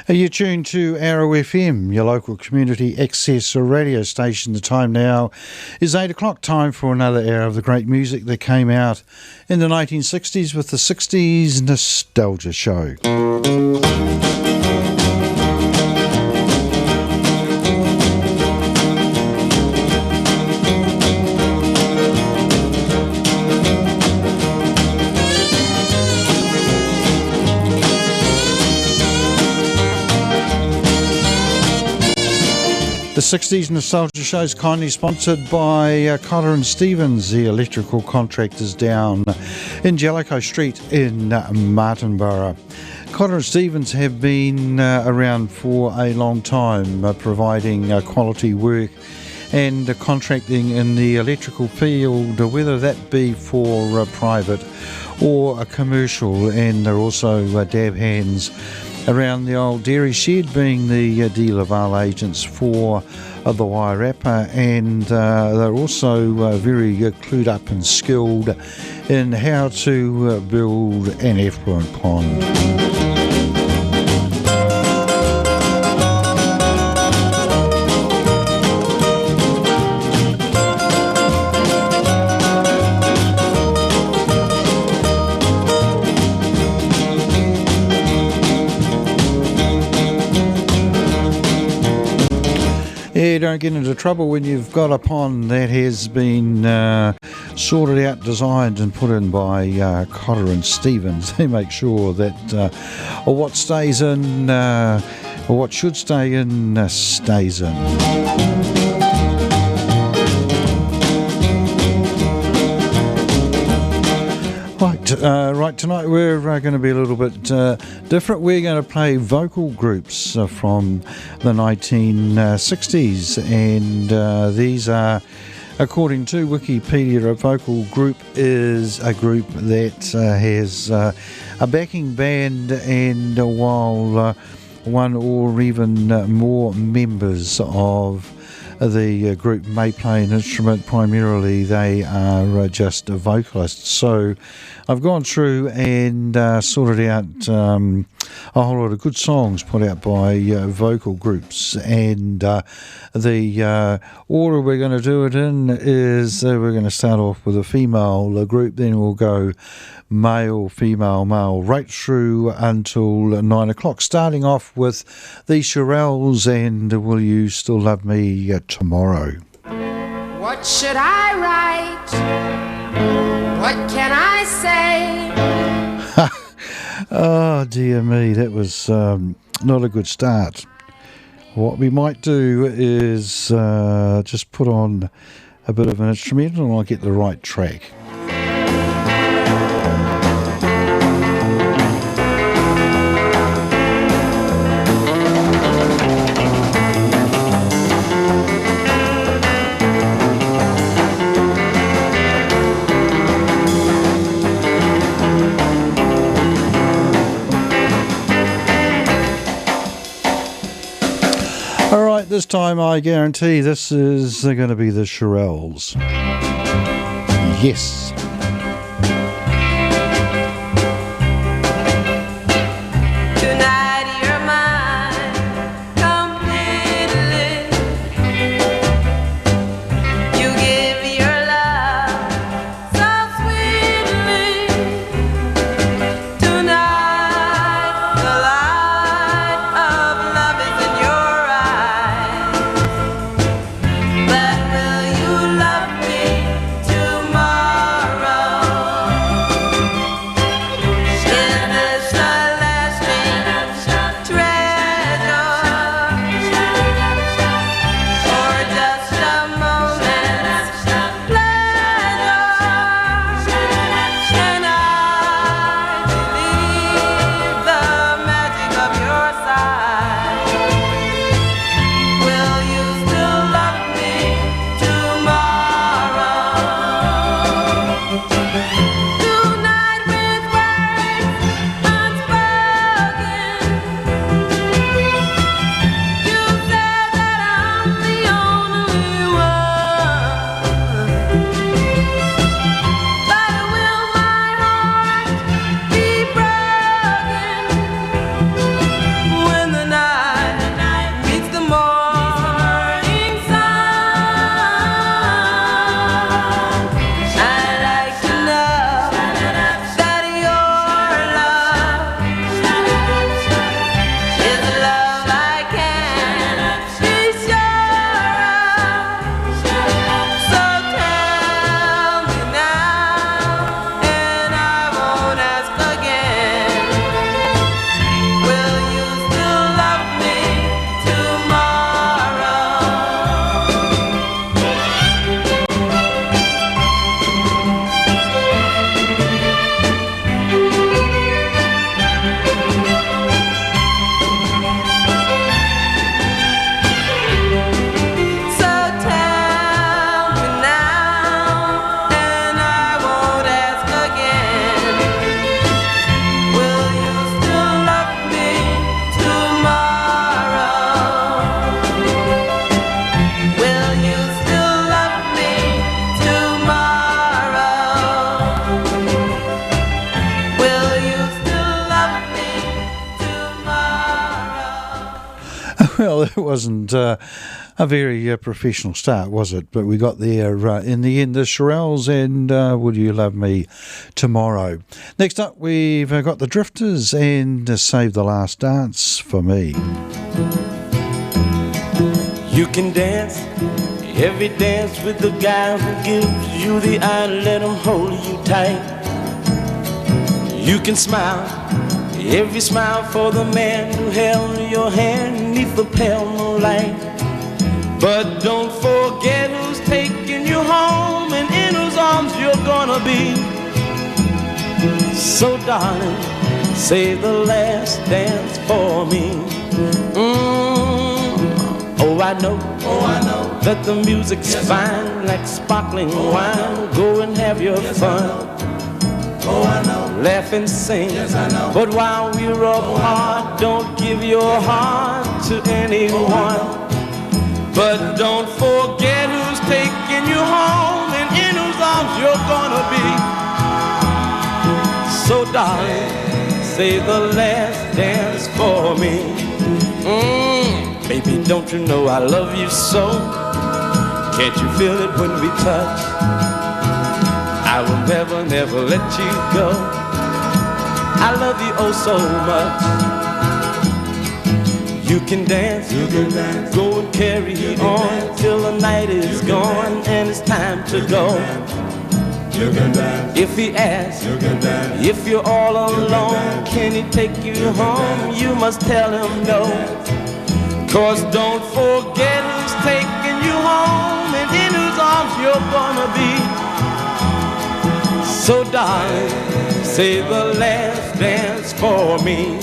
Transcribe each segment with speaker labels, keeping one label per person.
Speaker 1: You're tuned to Arrow FM, your local community access radio station. The time now is 8 o'clock, time for another hour of the great music that came out in the 1960s with the 60s Nostalgia Show. The 60s Nostalgia Show is kindly sponsored by Cotter and Stevens, the electrical contractors down in Jellicoe Street in Martinborough. Cotter and Stevens have been around for a long time, providing quality work and contracting in the electrical field, whether that be for private or a commercial, and they're also dab hands around the old dairy shed, being the dealer Val agents for the Wairarapa, and they're also very clued up and skilled in how to build an effluent pond. Yeah, don't get into trouble when you've got a pond that has been sorted out, designed and put in by Cotter and Stevens. They make sure that what stays in, or what should stay in, stays in. Right, tonight we're going to be a little bit different. We're going to play vocal groups from the 1960s, and these are, according to Wikipedia, a vocal group is a group that has a backing band, and while one or even more members of the group may play an instrument, primarily they are just vocalists. So I've gone through and sorted out a whole lot of good songs put out by vocal groups, and the order we're going to do it in is we're going to start off with a female group, then we'll go male, female, male, right through until 9 o'clock, starting off with the Shirelles and Will You Still Love Me Tomorrow.
Speaker 2: What should I write? What can I say?
Speaker 1: Oh dear me, that was not a good start. What we might do is just put on a bit of an instrumental and I'll get the right track. This time I guarantee this is going to be the Shirelles. Yes.
Speaker 2: But will you love me tomorrow?
Speaker 1: it wasn't a very professional start, was it? But we got there in the end. The Shirelles and Will You Love Me Tomorrow. Next up, we've got the Drifters and Save the Last Dance for Me.
Speaker 3: You can dance every dance with the guy who gives you the eye, let him hold you tight. You can smile every smile for the man who held your hand neath the pale moonlight. But don't forget who's taking you home and in whose arms you're gonna be. So darling, save the last dance for me. Oh, I know that the music's fine, like sparkling wine. Go and have your fun. Oh, I know. Laugh and sing. Yes, I know. But while we're apart, don't give your heart to anyone. But don't forget who's taking you home and in whose arms you're gonna be. So darling, save the last dance for me. Baby, don't you know I love you so? Can't you feel it when we touch? I will never, never let you go. I love you oh so much. You can dance, go and carry on till the night is gone and it's time to go. You can dance. If he asks, you can dance. If you're all alone, can he take you home? You must tell him no. 'Cause don't forget who's taking you home and in whose arms you're gonna be. So darling, save the last dance for me.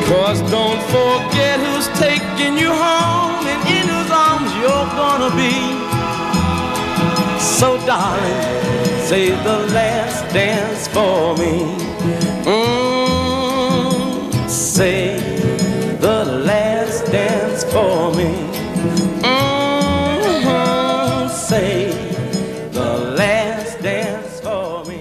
Speaker 3: 'Cause don't forget who's taking you home and in whose arms you're gonna be. So darling, save the last dance for me. Save the last dance for me. Save the last dance for me.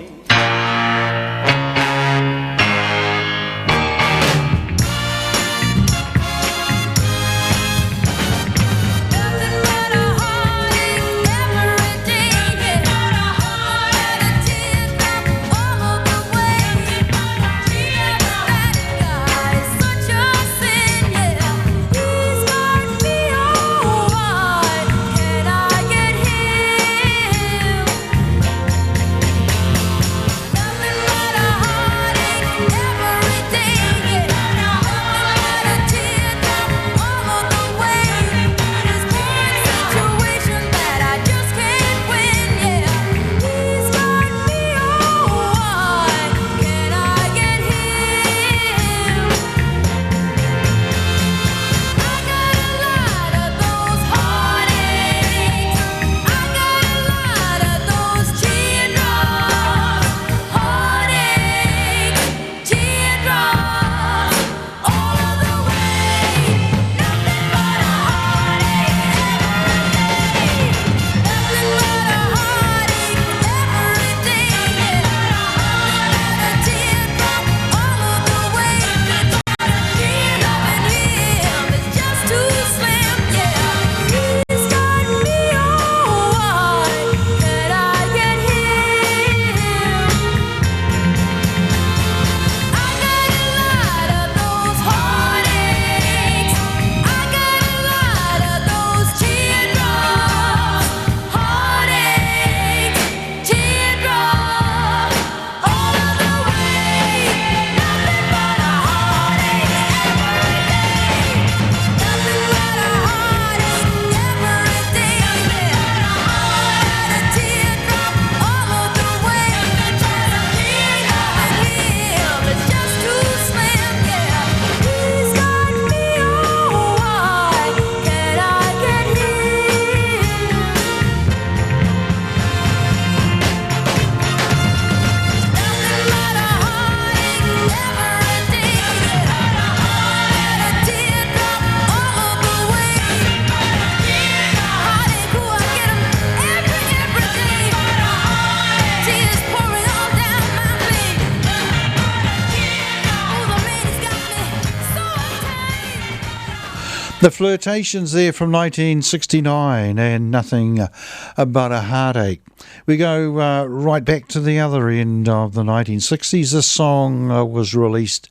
Speaker 1: The Flirtations there from 1969 and Nothing But a Heartache. We go right back to the other end of the 1960s. This song was released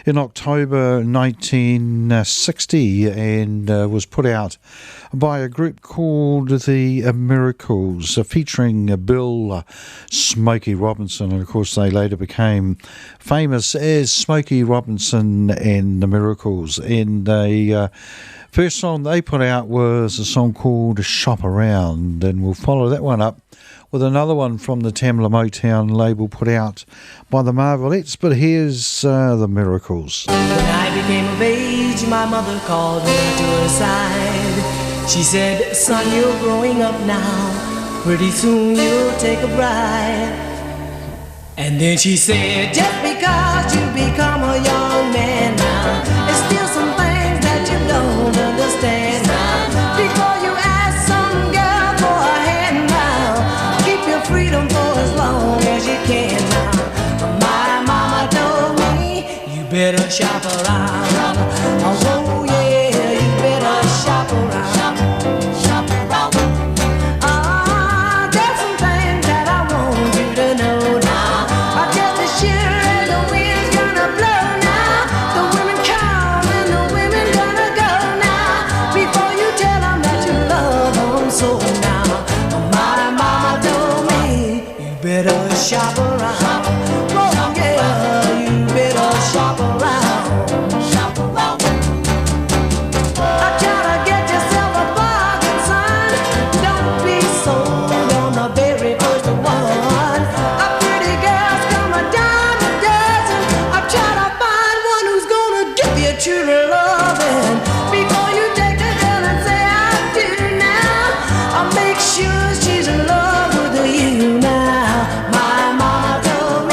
Speaker 1: in October 1960 and was put out by a group called the Miracles, featuring Bill Smokey Robinson, and of course they later became famous as Smokey Robinson and the Miracles. And they first song they put out was a song called Shop Around, and we'll follow that one up with another one from the Tamla Motown label put out by the Marvelettes. But here's the Miracles.
Speaker 4: When I became of age, my mother called me to her side. She said, son, you're growing up now. Pretty soon you'll take a bride. And then she said, just because you become a young man now, there's still some things that you don't understand now. Before you ask some girl for a hand now, keep your freedom for as long as you can now. My mama told me, you better shop around. Oh yeah, you better shop around. There's some things that I want you to know now. Just as sure as the wind's gonna blow now, the women come and the women gonna go now. Before you tell them that you love them so now. My mama told me, you better shop around. Oh yeah, you better shop around. Shop around. I try to get yourself a bargain, son. Don't be sold on the very first one. A pretty girl's come a dime a dozen. I try to find one who's gonna give you true loving. Before you take the girl and say I do now, I'll make sure she's in love with you now. My mama told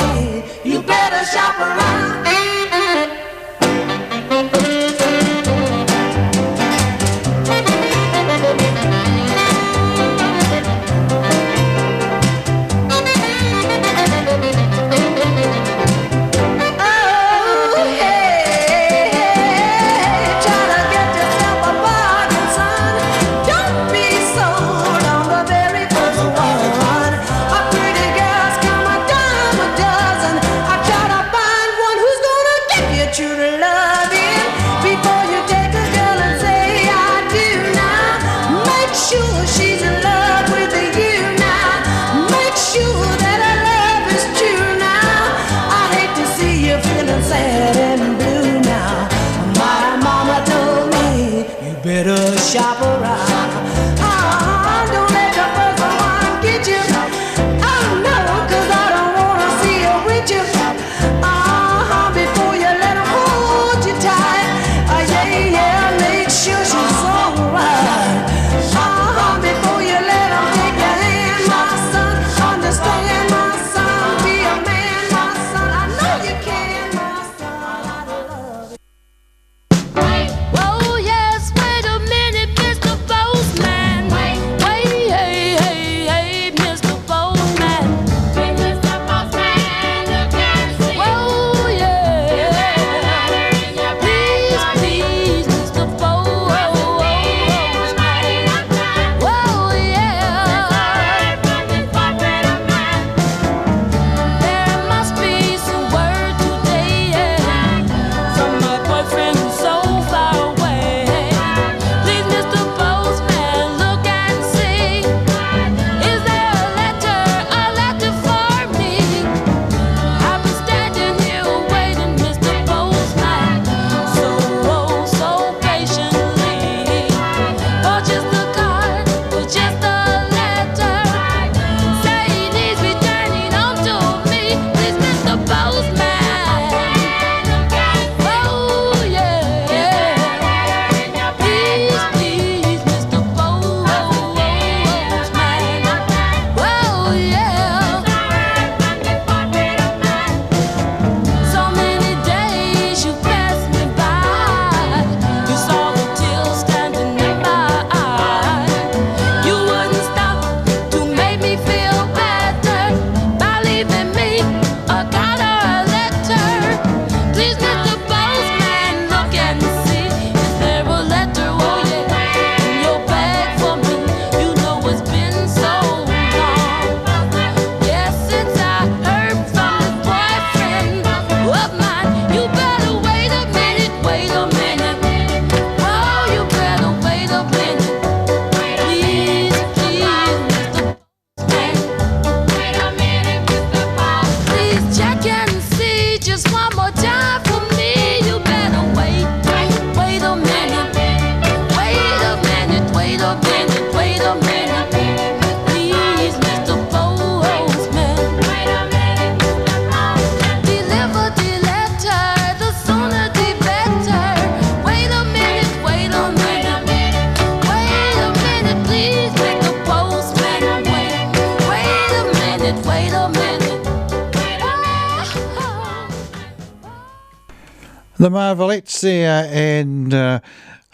Speaker 1: The Marvelettes there, and a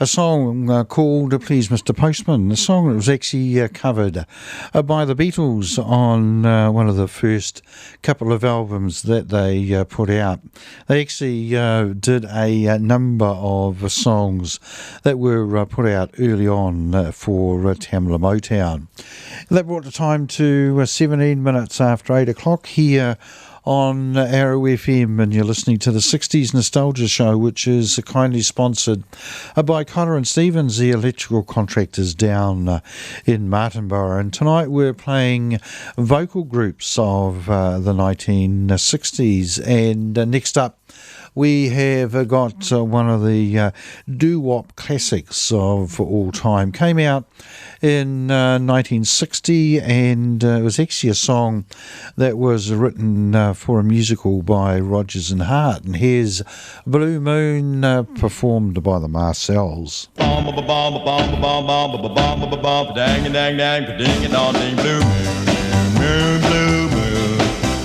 Speaker 1: song called Please Mr. Postman, a song that was actually covered by the Beatles on one of the first couple of albums that they put out. They actually did a number of songs that were put out early on for Tamla Motown. That brought the time to 17 minutes after 8 o'clock here on Arrow FM, and you're listening to the 60s Nostalgia Show, which is kindly sponsored by Connor and Stevens, the electrical contractors down in Martinborough. And tonight we're playing vocal groups of the 1960s. And next up, we have got one of the doo-wop classics of all time. Came out in 1960, and it was actually a song that was written for a musical by Rodgers and Hart. And here's Blue Moon, performed by the Marcells.
Speaker 5: Dang dang dang, ding dong ding, blue moon, blue moon,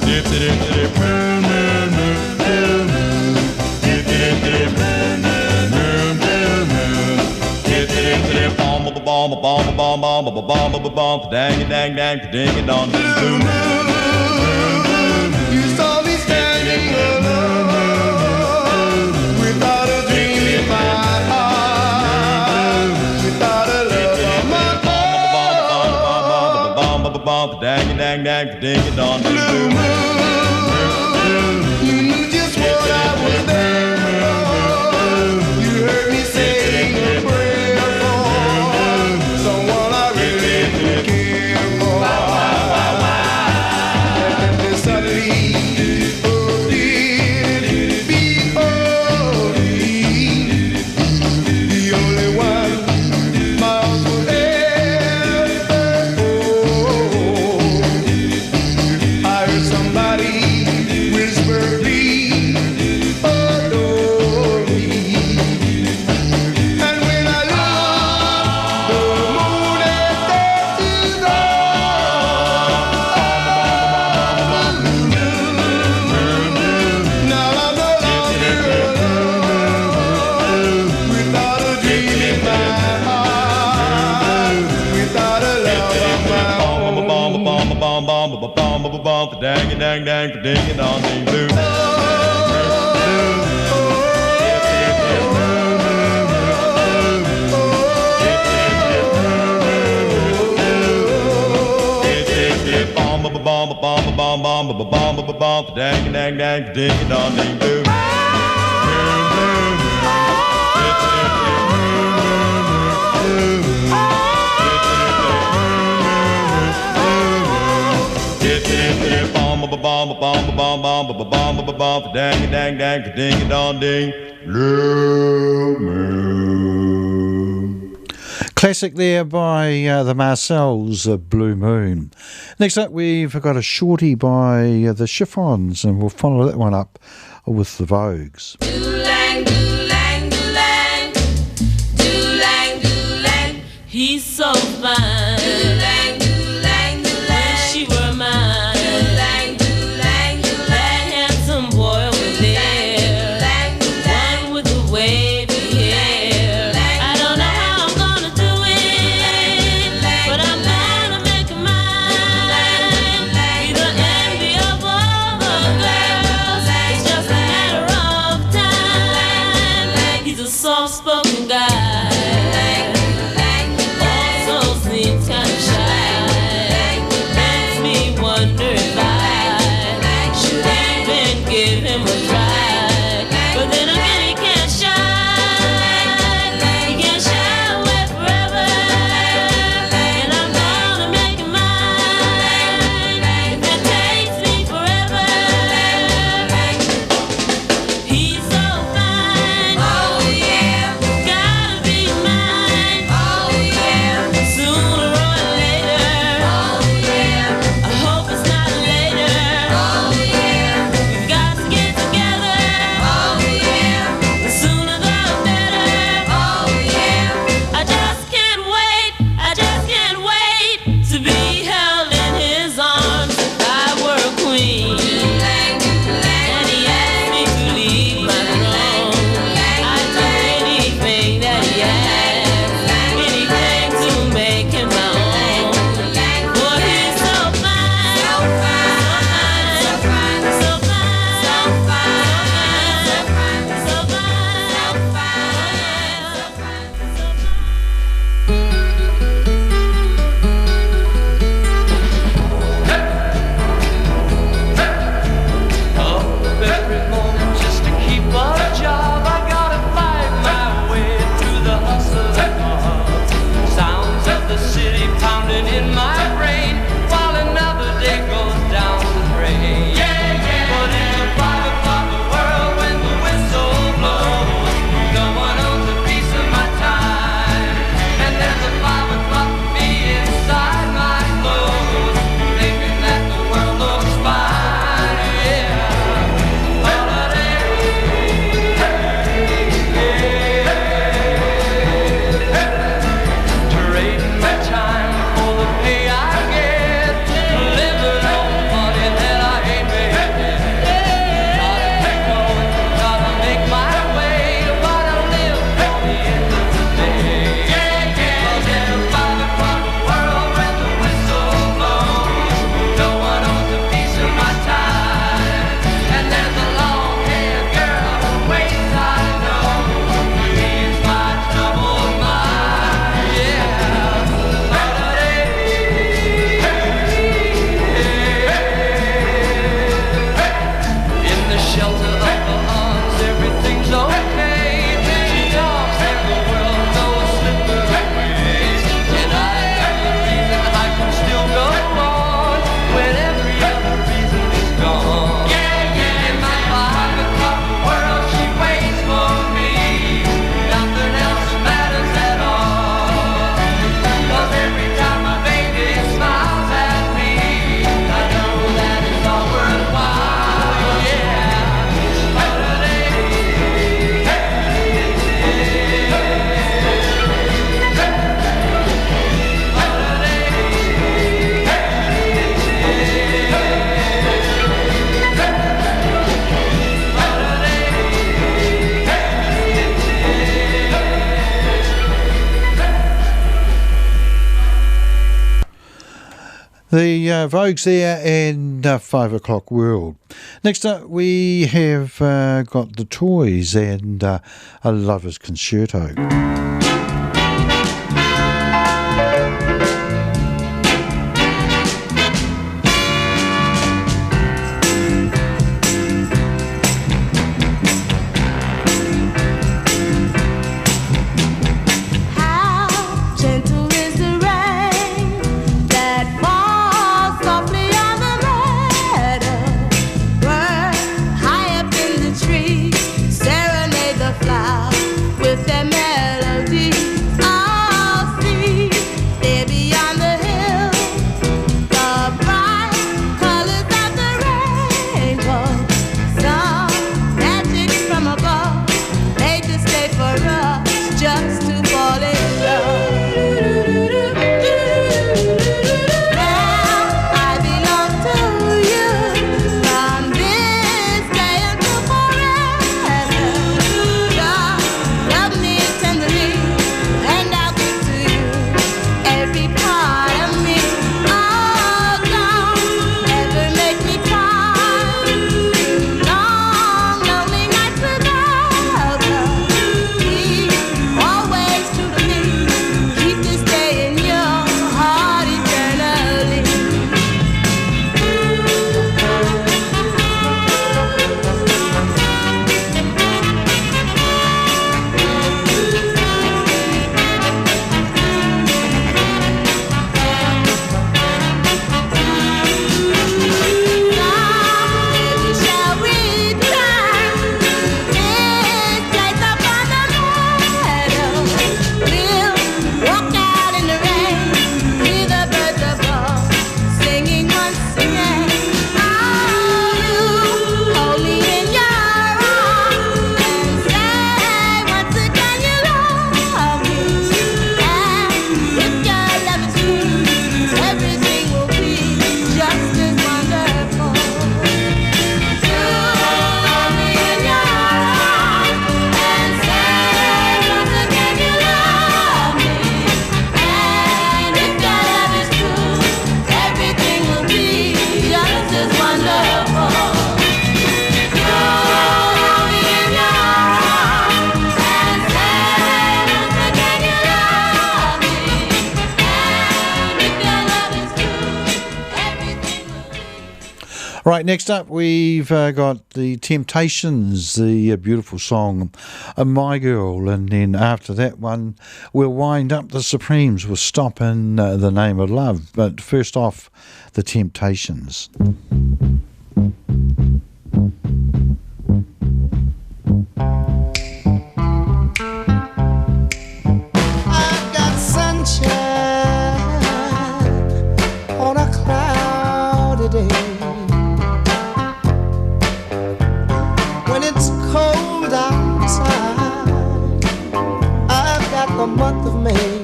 Speaker 5: dip dip dip, moon moon moon, blue moon, dip dip dip, moon moon blue moon, dip dip dip, bomb bomb bomb bomb bomb bomb bomb bomb, dang dang dang, ding dong ding, blue moon. You saw me standing alone without a dream in my heart, without a love of my own. Dang dang dang, ding it on the blue moon. You knew just what I was there for. You heard me saying a prayer for someone I really care for. And then suddenly, oh dear, behold me, the only one my arms would ever hold. I heard somebody whisper, please adore me. And when I looked, the moon had set to go. Now I'm no longer alone, without a dream in my heart, without a love of my own. Dang dang dang, ding it on the blue. Dang dang dang, ding it on the blue. Dang dang dang, ding it on ding, blue moon.
Speaker 1: Classic there by the Marcells, Blue Moon. Next up, we've got a shorty by the Chiffons, and we'll follow that one up with the Vogues.
Speaker 6: Doo-lang, doo-lang, doo-lang, doo-lang, doo-lang. He's so fine. Doo-lang, doo-lang, doo-lang. Wish she were mine. Doo-lang, doo-lang, doo-lang. That handsome boy over there. One with the wavy hair. I don't know how I'm gonna do it, but I'm gonna make him mine. Be the envy of all the girls. It's just a matter of time.
Speaker 1: The Vogues there and 5 o'clock world. Next up, we have got the Toys and a Lover's Concerto.
Speaker 4: With their melody, all see they're beyond the hill. The bright colors of the rainbow, some magic from above. They just stay for us, just to fall in love. Now I belong to you from this day until forever. Love me tenderly, and I'll give to you every part of me. Oh, don't ever make me cry. Long, lonely nights without love. Be always true to me. Keep this day in your heart eternally. Baby, shall we climb this place up on the meadow? We'll walk out in the rain, hear the birds above singing once again. Oh, you hold me in your arms and say once again you love me. And if your love is true, everything will be just as wonderful. You hold me in your arms and say once again you love me. And if your love is true, everything will be just as wonderful. You hold me in your arms and say once again you love me. And if your love is true, everything will be.
Speaker 1: Right, next up we've got the Temptations, the beautiful song My Girl, and then after that one we'll wind up the Supremes with Stop in the Name of Love. But first off, the Temptations.
Speaker 7: I've got sunshine on a cloudy day. When it's cold outside, I've got the month of May.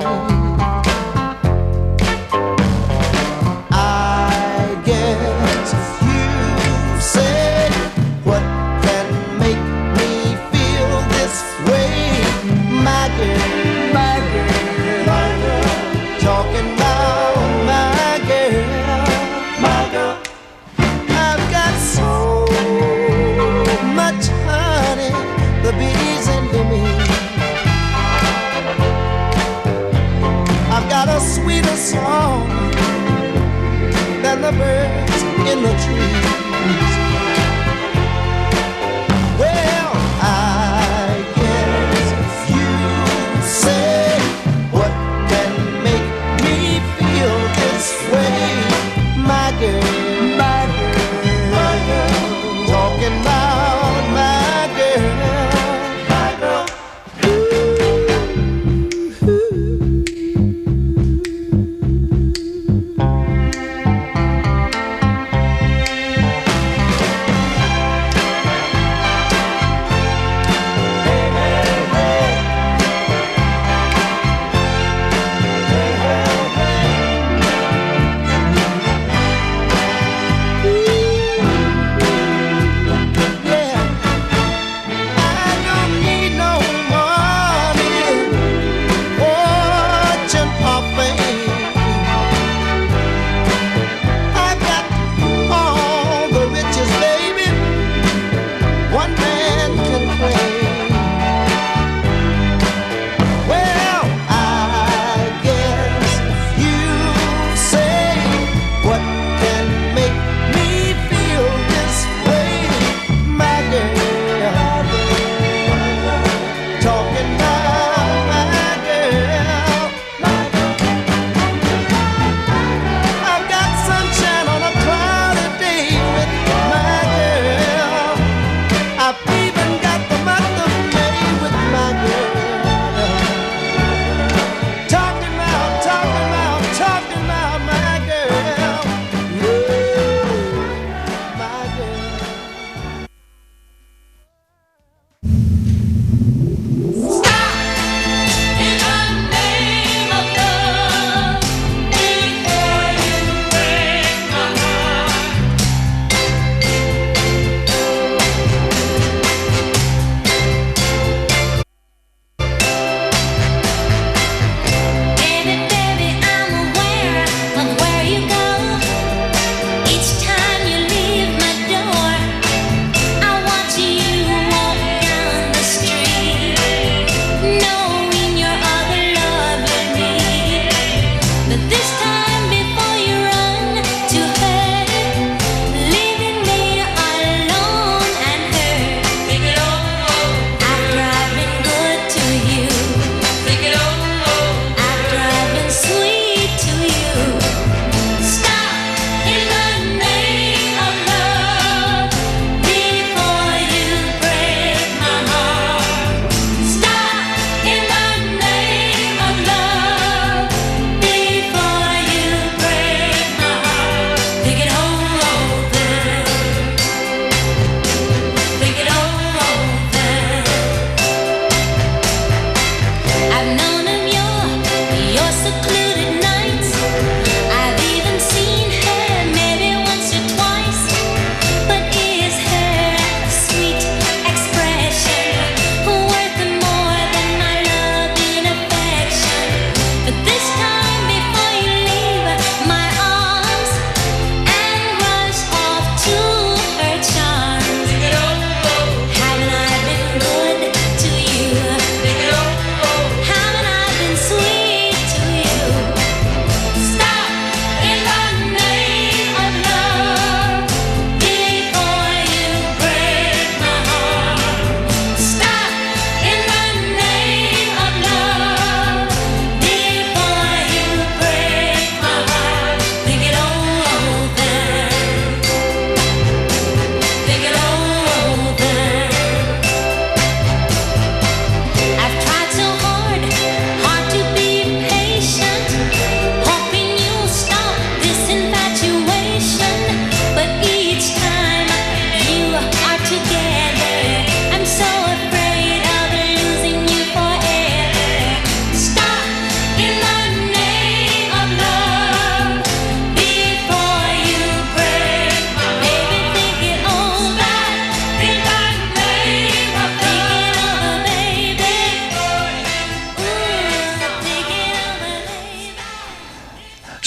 Speaker 7: I guess if you say what can make me feel this way, my girl, my girl, my girl, talking about my girl. I've got so much honey, the bees envy me. I've got a sweeter song than the birds in the trees. Well, I guess if you say what can make me feel this way, my girl, my girl, my girl, talking about my girl, my girl.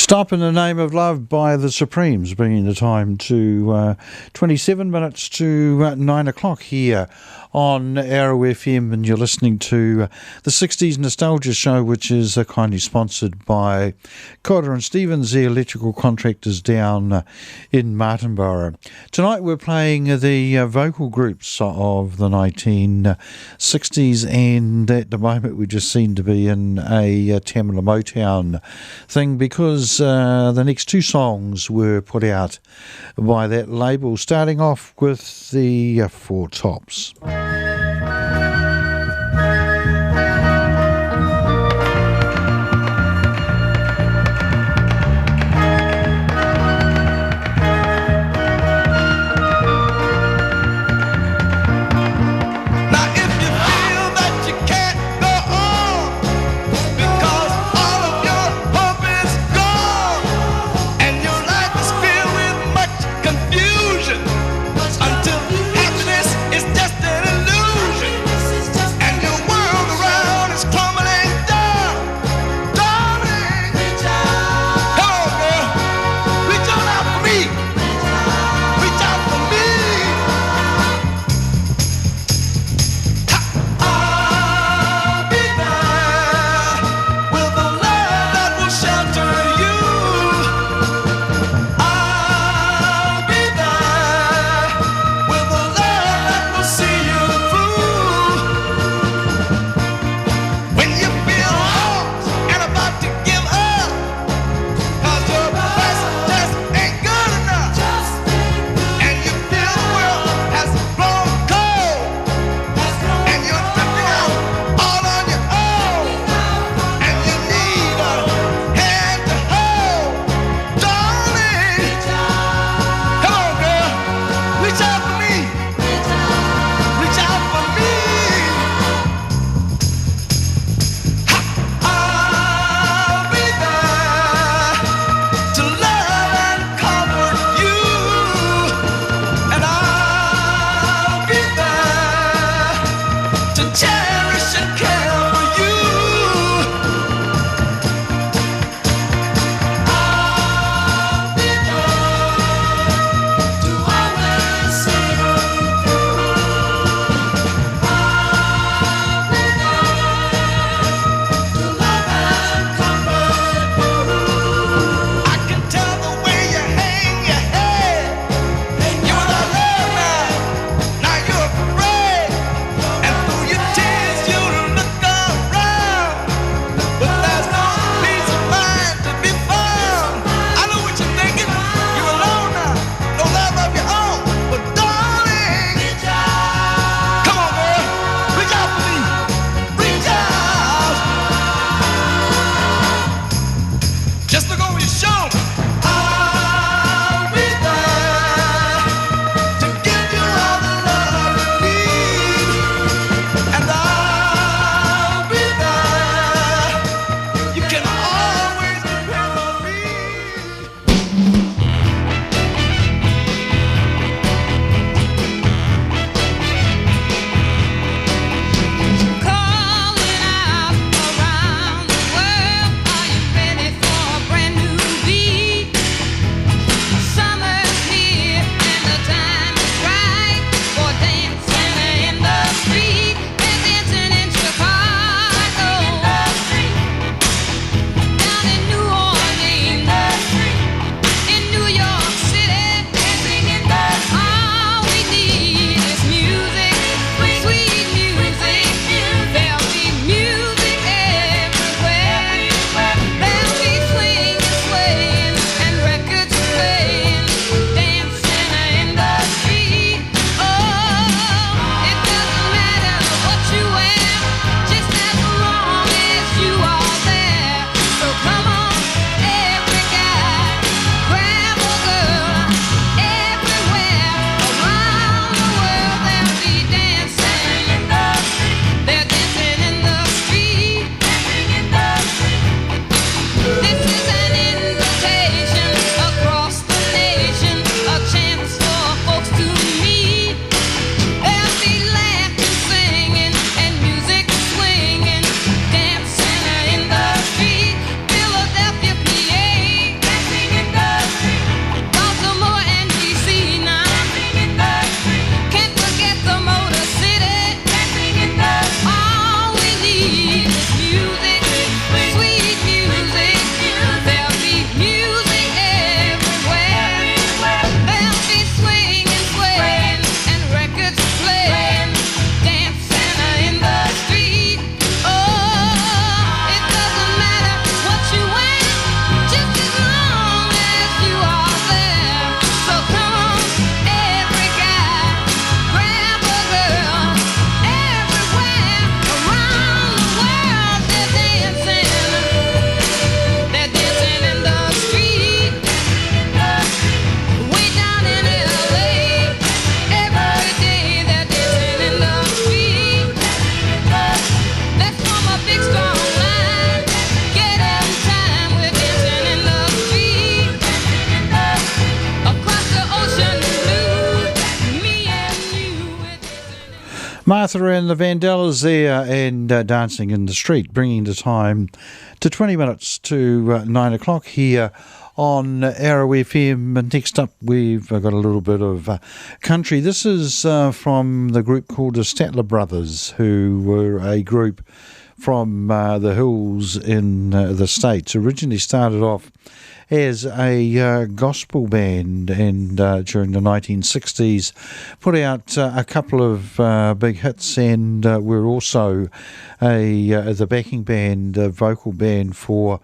Speaker 1: Stop in the Name of Love by the Supremes, bringing the time to 27 minutes to 9 o'clock here on Arrow FM, and you're listening to the 60s Nostalgia Show, which is kindly sponsored by Cotter and Stevens, the electrical contractors down in Martinborough. Tonight we're playing the vocal groups of the 1960s, and at the moment we just seem to be in a Tamala Motown thing, because the next two songs were put out by that label, starting off with the Four Tops.
Speaker 8: Until happiness is destined.
Speaker 1: Martha and the Vandellas there and Dancing in the Street, bringing the time to 20 minutes to 9 o'clock here on Arrow FM. And next up, we've got a little bit of country. This is from the group called the Statler Brothers, who were a group from the hills in the States. Originally started off as a gospel band, and during the 1960s put out a couple of big hits, and were also the backing band, vocal band for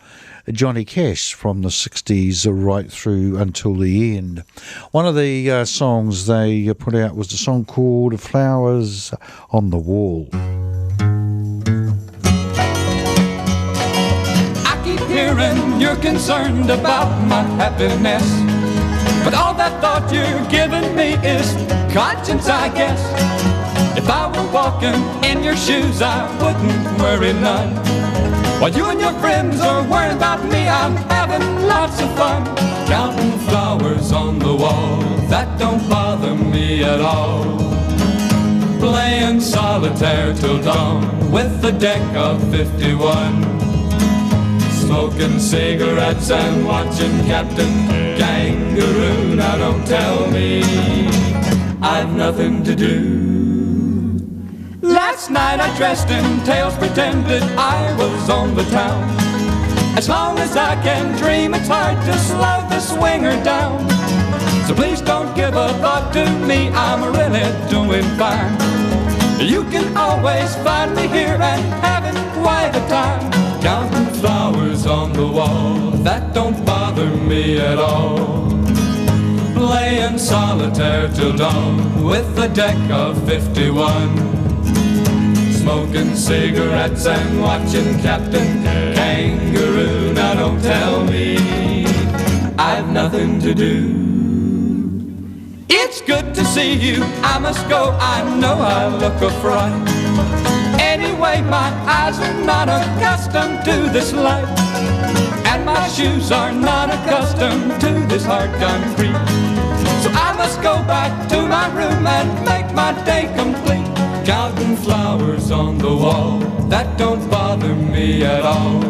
Speaker 1: Johnny Cash from the 60s right through until the end. One of the songs they put out was the song called Flowers on the Wall.
Speaker 8: Hearing you're concerned about my happiness, but all that thought you're giving me is conscience, I guess. If I were walking in your shoes, I wouldn't worry none. While you and your friends are worrying about me, I'm having lots of fun. Counting flowers on the wall, that don't bother me at all. Playing solitaire till dawn with the deck of 51. Smoking cigarettes and watching Captain Kangaroo. Now don't tell me I've nothing to do. Last night I dressed in tails, pretended I was on the town. As long as I can dream, it's hard to slow the swinger down. So please don't give a thought to me, I'm really doing fine. You can always find me here and having quite a time. Counting flowers on the wall, that don't bother me at all. Playing solitaire till dawn with a deck of 51. Smoking cigarettes and watching Captain Kangaroo. Now don't tell me I've nothing to do. It's good to see you, I must go, I know I look a fright. Anyway, my eyes are not accustomed to this life, and my shoes are not accustomed to this hard concrete. So I must go back to my room and make my day complete. Counting flowers on the wall, that don't bother me at all.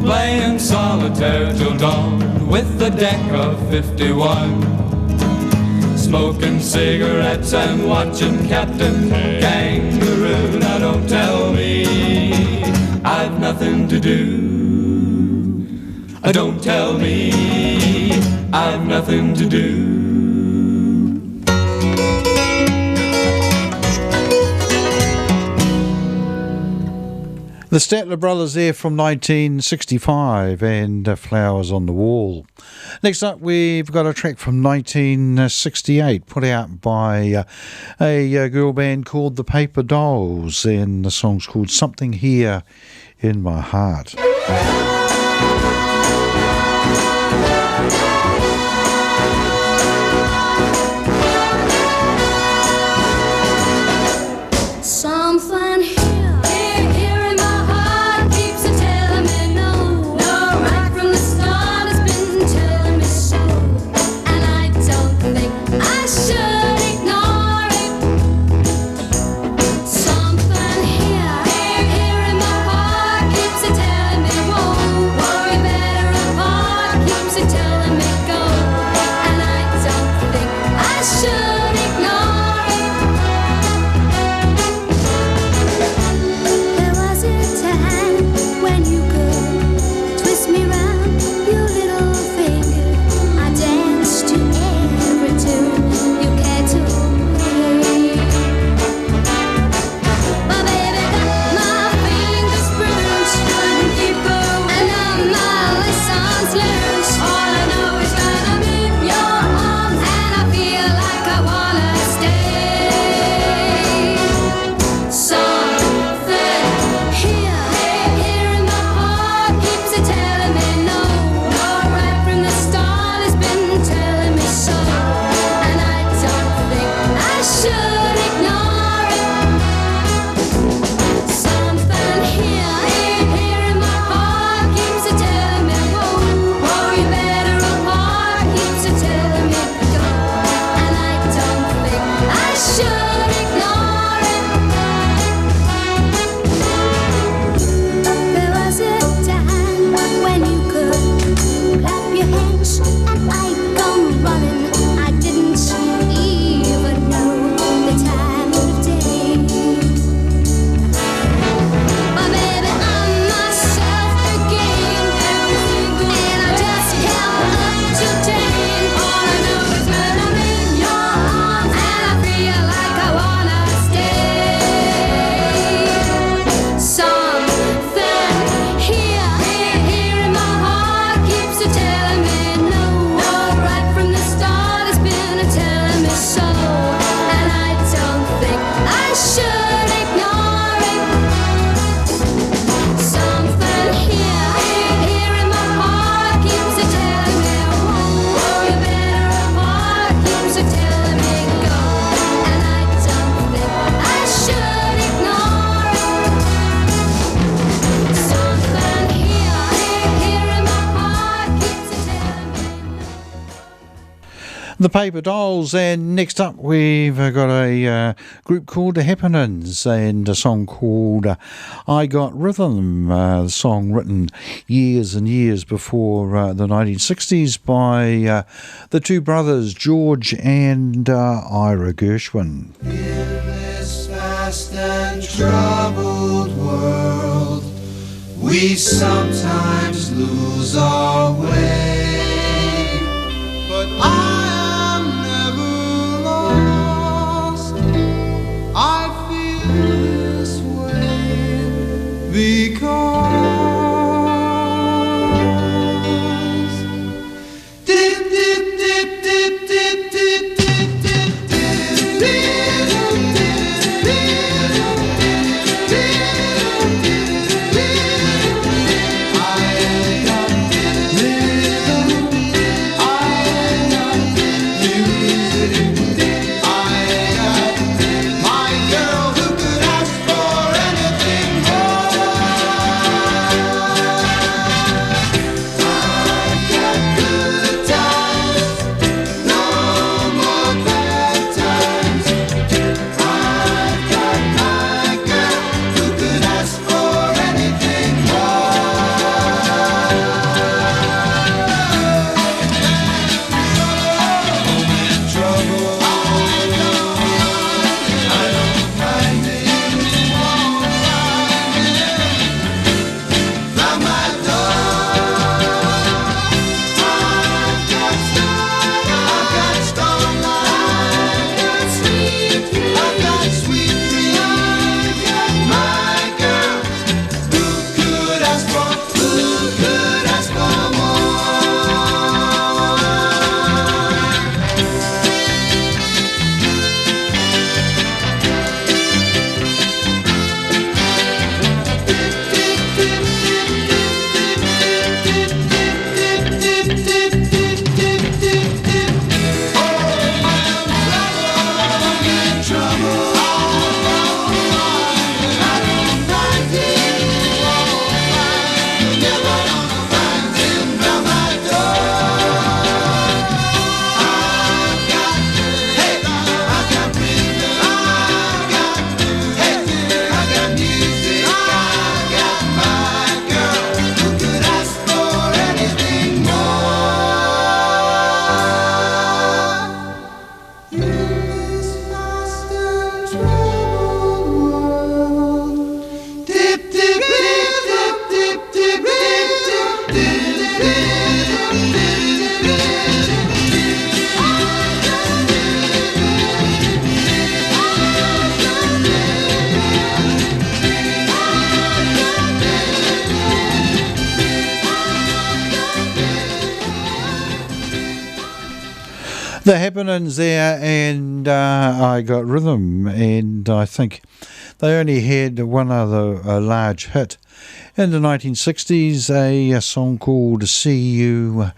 Speaker 8: Playing solitaire till dawn with the deck of 51. Smoking cigarettes and watching Captain Kangaroo. Now don't tell me I've nothing to do. Don't tell me I've nothing to do.
Speaker 1: The Statler Brothers there from 1965 and Flowers on the Wall. Next up, we've got a track from 1968 put out by a girl band called the Paper Dolls, and the song's called Something Here in My Heart.
Speaker 9: Something here in my heart keeps a telling me no. No, right from the start it's been telling me so. And I don't think I should ignore it. Something here in my heart keeps a telling me won't.
Speaker 1: The Paper Dolls, and next up we've got a group called The Happenings and a song called I Got Rhythm, the song written years and years before the 1960s by the two brothers George and Ira Gershwin.
Speaker 7: In this fast and troubled world, we sometimes lose our way, but I am never lost. I feel this way because dip dip dip dip dip dip dip dip dip dip dip dip.
Speaker 1: The Happenings there, and I Got Rhythm, and I think they only had one other large hit in the 1960s, a song called See You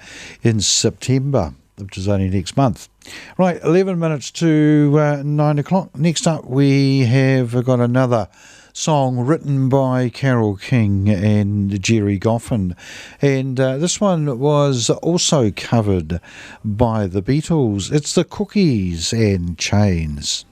Speaker 1: in September, which is only next month. Right, 11 minutes to 9 o'clock. Next up we have got another song written by Carole King and Jerry Goffin, and this one was also covered by the Beatles. It's the Cookies and Chains.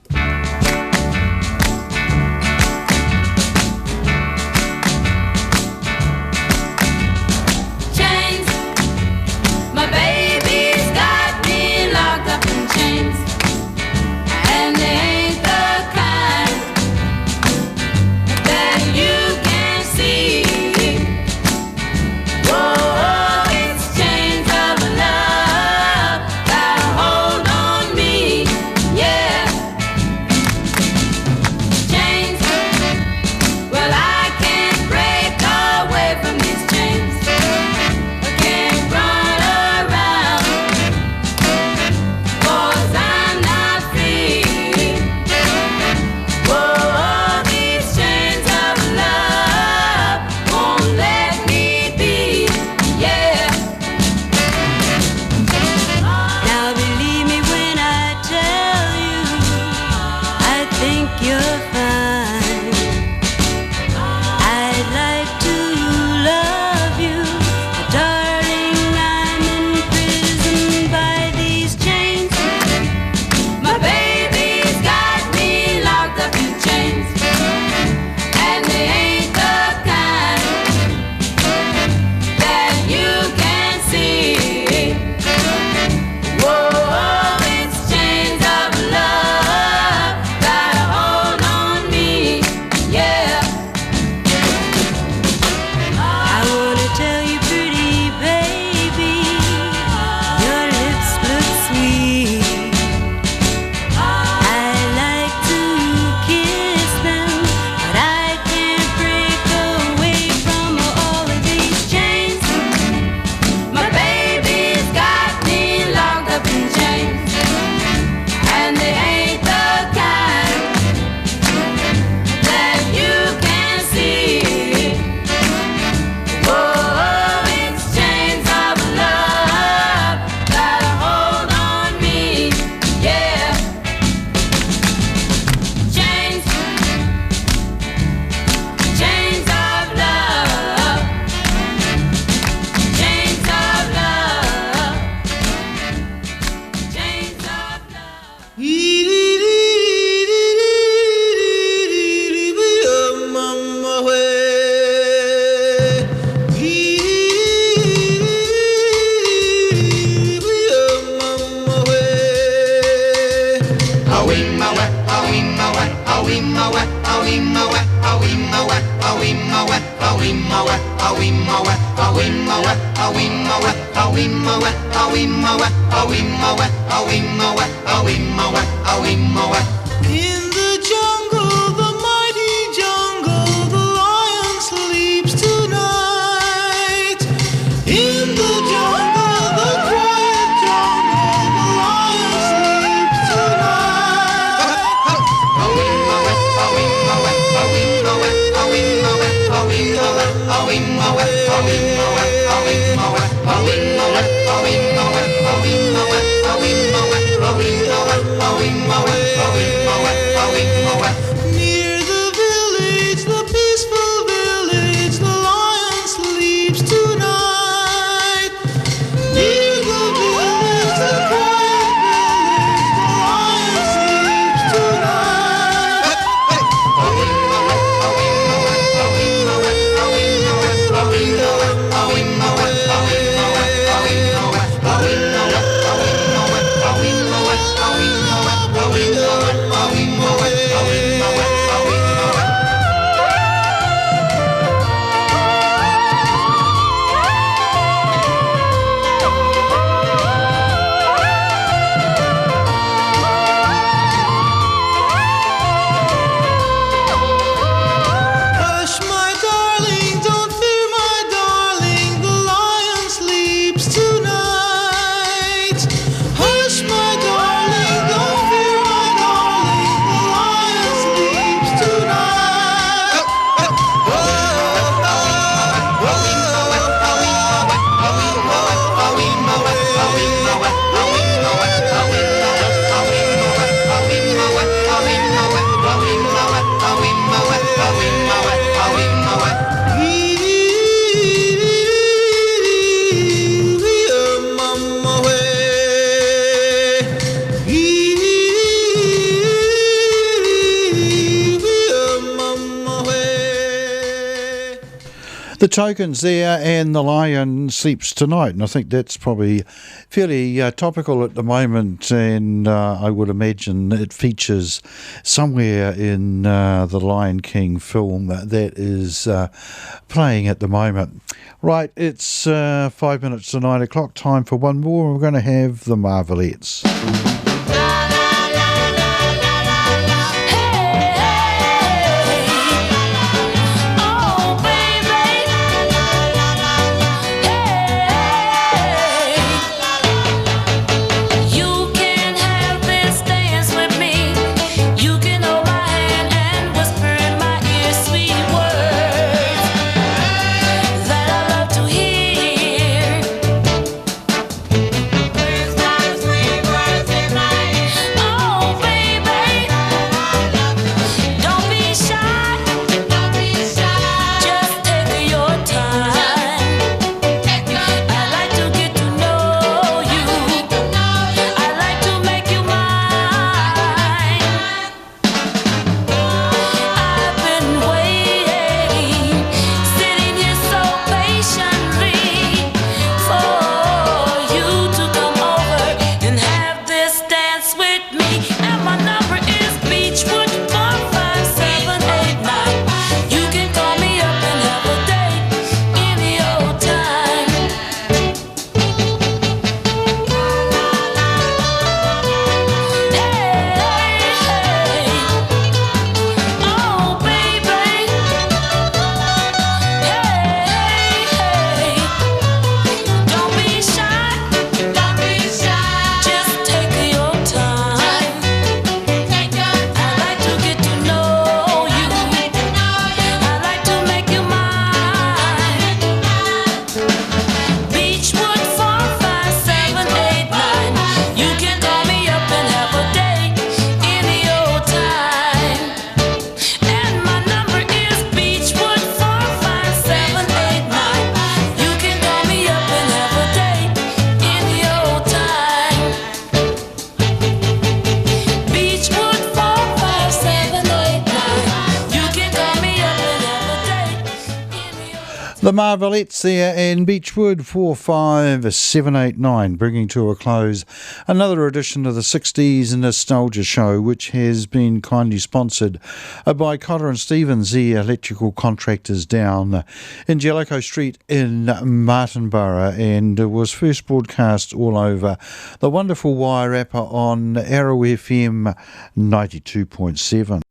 Speaker 6: Hold on me, yeah.
Speaker 7: In the jungle, the mighty jungle, the lion sleeps tonight. In the jungle, the quiet jungle, the lion sleeps tonight. Near the village, the peaceful village, the lion sleeps tonight. Near the village, the quiet village, the lion sleeps tonight. Hush, my darling, don't fear, my darling, the lion sleeps tonight. Hush, my darling, don't fear, my darling, the lion sleeps tonight.
Speaker 1: The Tokens there, and The Lion Sleeps Tonight, and I think that's probably fairly topical at the moment, and I would imagine it features somewhere in the Lion King film that is playing at the moment. Right, it's 5 minutes to 9 o'clock, time for one more. We're going to have the Marvelettes.
Speaker 6: Sweet words in my
Speaker 1: The Marvelettes there and Beechwood 45789, bringing to a close another edition of the 60s Nostalgia Show, which has been kindly sponsored by Cotter and Stevens, the electrical contractors down in Jellicoe Street in Martinborough, and was first broadcast all over the wonderful Wairarapa on Arrow FM 92.7.